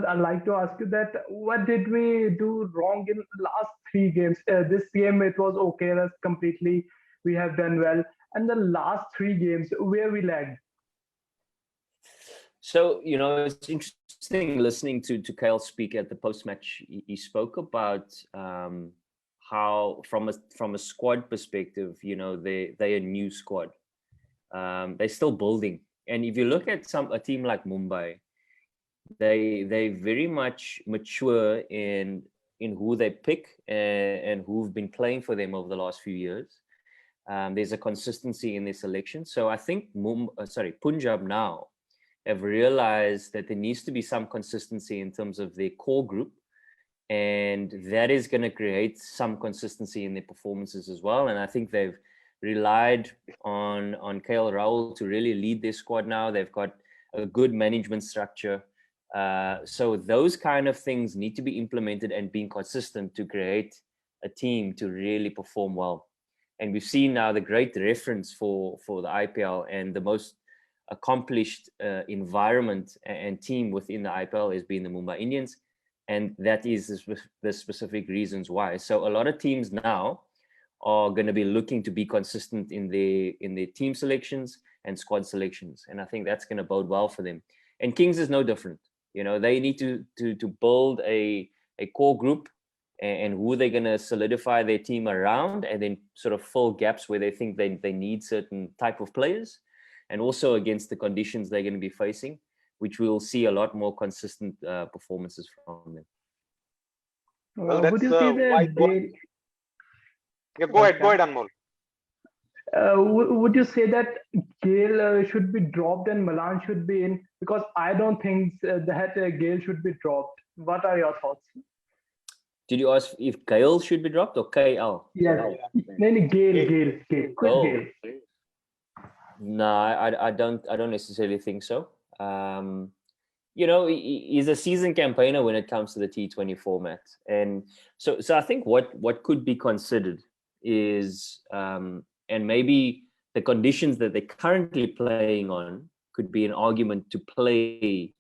I'd like to ask you that what did we do wrong in last three games? This game it was okay, that's completely we have done well. And the last three games where we lagged. So, it's interesting listening to Kyle speak at the post-match. He spoke about how from a squad perspective, they're a new squad. They're still building. And if you look at a team like Mumbai, they very much mature in who they pick and who've been playing for them over the last few years. There's a consistency in their selection. So I think Punjab now have realized that there needs to be some consistency in terms of their core group, and that is going to create some consistency in their performances as well. And I think they've relied on KL Rahul to really lead their squad now. They've got a good management structure. So those kind of things need to be implemented and being consistent to create a team to really perform well. And we've seen now the great reference for the IPL and the most accomplished environment and team within the IPL has been the Mumbai Indians. And that is the specific reasons why. So a lot of teams now are going to be looking to be consistent in their team selections and squad selections. And I think that's going to bode well for them. And Kings is no different. They need to build a core group and who they're going to solidify their team around, and then sort of fill gaps where they think they need certain type of players, and also against the conditions they're going to be facing, which we'll see a lot more consistent performances from them. Well, that's would you say that yeah, go ahead, Anmol. Would you say that Gale should be dropped and Malan should be in? Because I don't think that Gale should be dropped. What are your thoughts? Did you ask if Gale should be dropped or KL? Yeah, Gale. Gale. No, I don't necessarily think so. He's a seasoned campaigner when it comes to the T20 format, and so I think what could be considered is and maybe the conditions that they're currently playing on could be an argument to play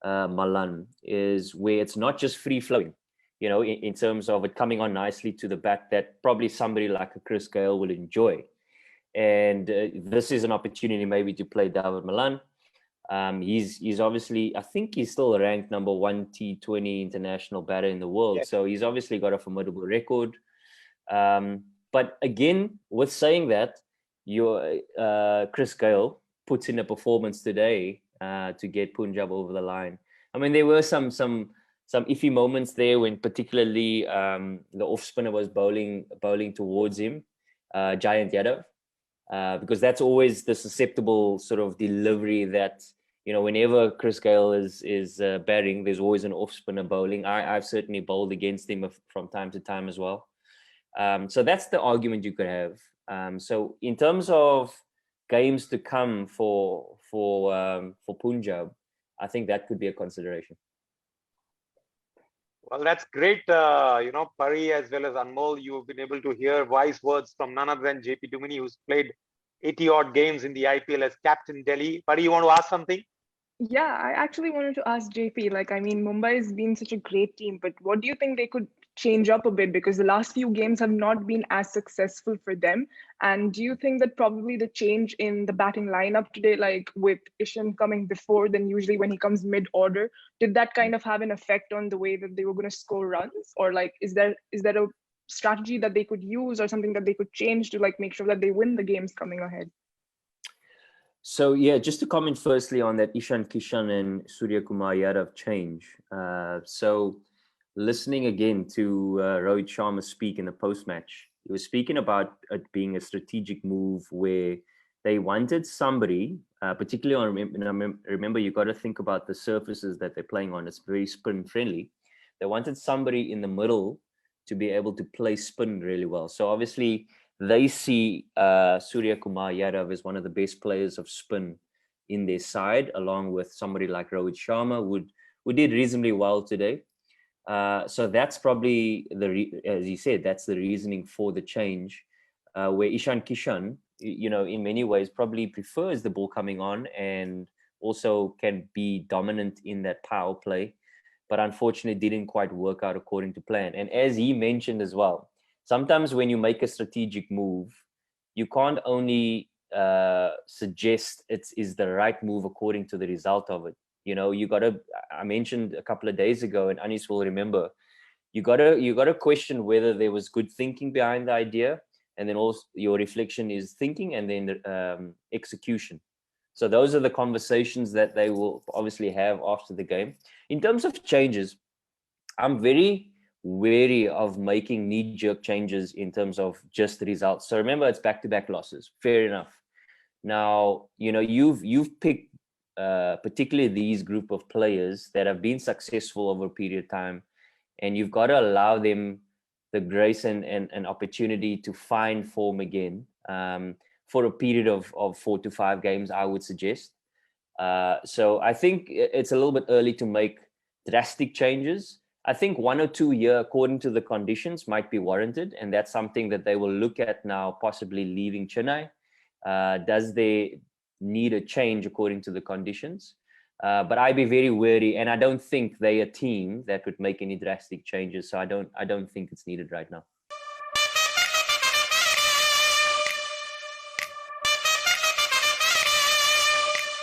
Malan, is where it's not just free flowing, in terms of it coming on nicely to the bat, that probably somebody like a Chris Gale will enjoy. And this is an opportunity maybe to play David Malan. He's obviously, I think he's still ranked number 1 T20 international batter in the world. Yes. So he's obviously got a formidable record. But again, with saying that, your Chris Gale puts in a performance today to get Punjab over the line. I mean, there were some iffy moments there when particularly the off spinner was bowling towards him, Jayant Yadav. Because that's always the susceptible sort of delivery that, whenever Chris Gale is batting, there's always an off spinner bowling. I've certainly bowled against him from time to time as well. So that's the argument you could have. So in terms of games to come for Punjab, I think that could be a consideration. Well, that's great. Pari as well as Anmol, you've been able to hear wise words from none other than JP Duminy, who's played 80 odd games in the IPL as captain Delhi. Pari, you want to ask something? Yeah, I actually wanted to ask JP, Mumbai has been such a great team, but what do you think they could change up a bit? Because the last few games have not been as successful for them. And do you think that probably the change in the batting lineup today, like with Ishan coming before than usually when he comes mid-order, did that kind of have an effect on the way that they were going to score runs? Or is there a strategy that they could use or something that they could change to make sure that they win the games coming ahead? So yeah, just to comment firstly on that Ishan Kishan and Surya Kumar Yadav change. So listening again to Rohit Sharma speak in the post-match, he was speaking about it being a strategic move where they wanted somebody, particularly on, remember you got to think about the surfaces that they're playing on. It's very spin friendly. They wanted somebody in the middle to be able to play spin really well. So obviously they see Surya Kumar Yadav as one of the best players of spin in their side, along with somebody like Rohit Sharma, who did reasonably well today. So that's probably as he said, that's the reasoning for the change, where Ishan Kishan, in many ways probably prefers the ball coming on and also can be dominant in that power play. but unfortunately didn't quite work out according to plan. And as he mentioned as well, sometimes when you make a strategic move, you can't only suggest it is the right move according to the result of it. You know, you got to, I mentioned a couple of days ago, and Anis will remember, you got to question whether there was good thinking behind the idea, and then also your reflection is thinking, and then the execution. So those are the conversations that they will obviously have after the game. In terms of changes, I'm very wary of making knee-jerk changes in terms of just the results. So remember, it's back-to-back losses. Fair enough. Now, you know, you've picked particularly these group of players that have been successful over a period of time, and you've got to allow them the grace and opportunity to find form again for a period of 4 to 5 games, I would suggest. So I think it's a little bit early to make drastic changes. I think 1 or 2 years, according to the conditions, might be warranted, and that's something that they will look at now, possibly leaving Chennai. Does they need a change according to the conditions? But I'd be very wary, and I don't think they're a team that would make any drastic changes. So I don't think it's needed right now.